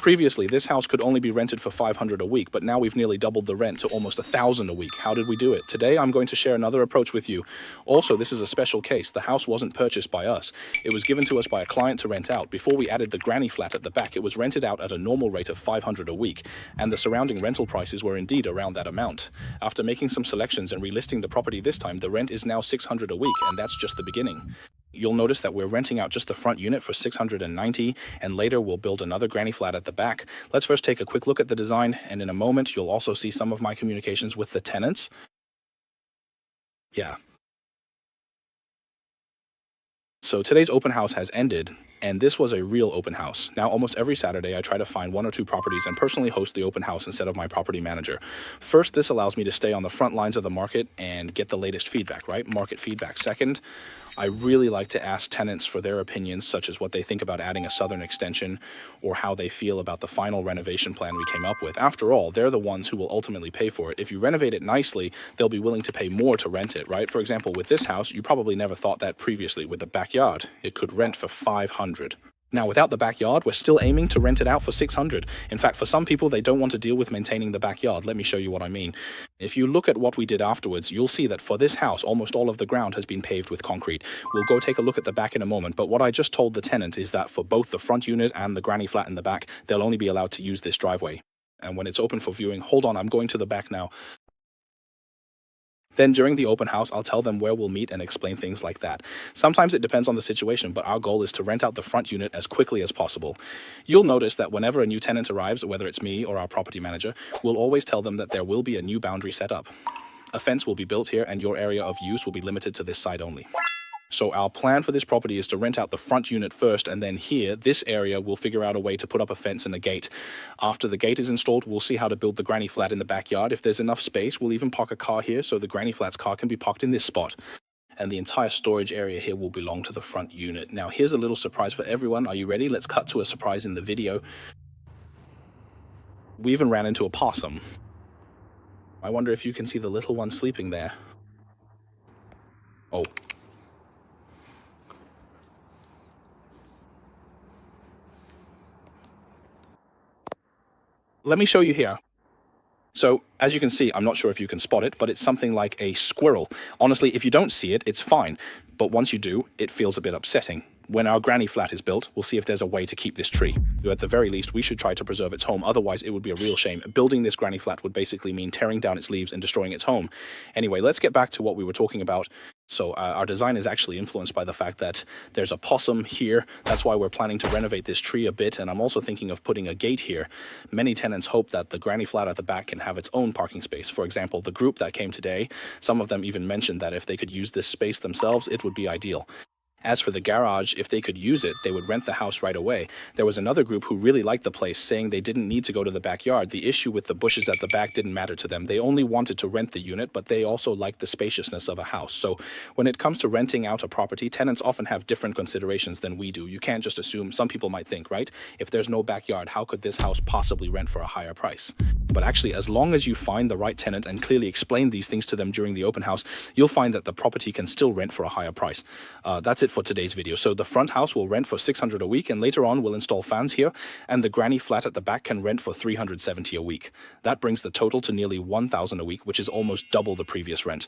Previously, this house could only be rented for $500 a week, but now we've nearly doubled the rent to almost $1,000 a week. How did we do it? Today, I'm going to share another approach with you. Also, this is a special case. The house wasn't purchased by us. It was given to us by a client to rent out. Before we added the granny flat at the back, it was rented out at a normal rate of $500 a week, and the surrounding rental prices were indeed around that amount. After making some selections and relisting the property this time, the rent is now $600 a week, and that's just the beginning. You'll notice that we're renting out just the front unit for $690, and later we'll build another granny flat at the back. Let's first take a quick look at the design, and in a moment you'll also see some of my communications with the tenants. Yeah. So today's open house has ended, and this was a real open house. Now, almost every Saturday, I try to find one or two properties and personally host the open house instead of my property manager. First, this allows me to stay on the front lines of the market and get the latest feedback, right? Market feedback. Second, I really like to ask tenants for their opinions, such as what they think about adding a southern extension or how they feel about the final renovation plan we came up with. After all, they're the ones who will ultimately pay for it. If you renovate it nicely, they'll be willing to pay more to rent it, right? For example, with this house, you probably never thought that previously. With the backyard, it could rent for $500. Now, without the backyard, we're still aiming to rent it out for $600. In fact, for some people, they don't want to deal with maintaining the backyard. Let me show you what I mean. If you look at what we did afterwards, you'll see that for this house, almost all of the ground has been paved with concrete. We'll go take a look at the back in a moment, but what I just told the tenant is that for both the front unit and the granny flat in the back, they'll only be allowed to use this driveway. And when it's open for viewing, hold on, I'm going to the back now. Then during the open house, I'll tell them where we'll meet and explain things like that. Sometimes it depends on the situation, but our goal is to rent out the front unit as quickly as possible. You'll notice that whenever a new tenant arrives, whether it's me or our property manager, we'll always tell them that there will be a new boundary set up. A fence will be built here and your area of use will be limited to this side only. So our plan for this property is to rent out the front unit first, and then here, this area, we'll figure out a way to put up a fence and a gate. After the gate is installed, we'll see how to build the granny flat in the backyard. If there's enough space, we'll even park a car here, so the granny flat's car can be parked in this spot. And the entire storage area here will belong to the front unit. Now, here's a little surprise for everyone. Are you ready? Let's cut to a surprise in the video. We even ran into a possum. I wonder if you can see the little one sleeping there. Oh. Let me show you here. So, as you can see, I'm not sure if you can spot it, but it's something like a squirrel. Honestly, if you don't see it, it's fine. But once you do, it feels a bit upsetting. When our granny flat is built, we'll see if there's a way to keep this tree. At the very least, we should try to preserve its home. Otherwise, it would be a real shame. Building this granny flat would basically mean tearing down its leaves and destroying its home. Anyway, let's get back to what we were talking about. So our design is actually influenced by the fact that there's a possum here. That's why we're planning to renovate this tree a bit. And I'm also thinking of putting a gate here. Many tenants hope that the granny flat at the back can have its own parking space. For example, the group that came today, some of them even mentioned that if they could use this space themselves, it would be ideal. As for the garage, if they could use it, they would rent the house right away. There was another group who really liked the place, saying they didn't need to go to the backyard. The issue with the bushes at the back didn't matter to them. They only wanted to rent the unit, but they also liked the spaciousness of a house. So when it comes to renting out a property, tenants often have different considerations than we do. You can't just assume. Some people might think, right? If there's no backyard, how could this house possibly rent for a higher price? But actually, as long as you find the right tenant and clearly explain these things to them during the open house, you'll find that the property can still rent for a higher price. That's it for today's video. So the front house will rent for $600 a week, and later on we'll install fans here, and the granny flat at the back can rent for $370 a week. That brings the total to nearly $1,000 a week, which is almost double the previous rent.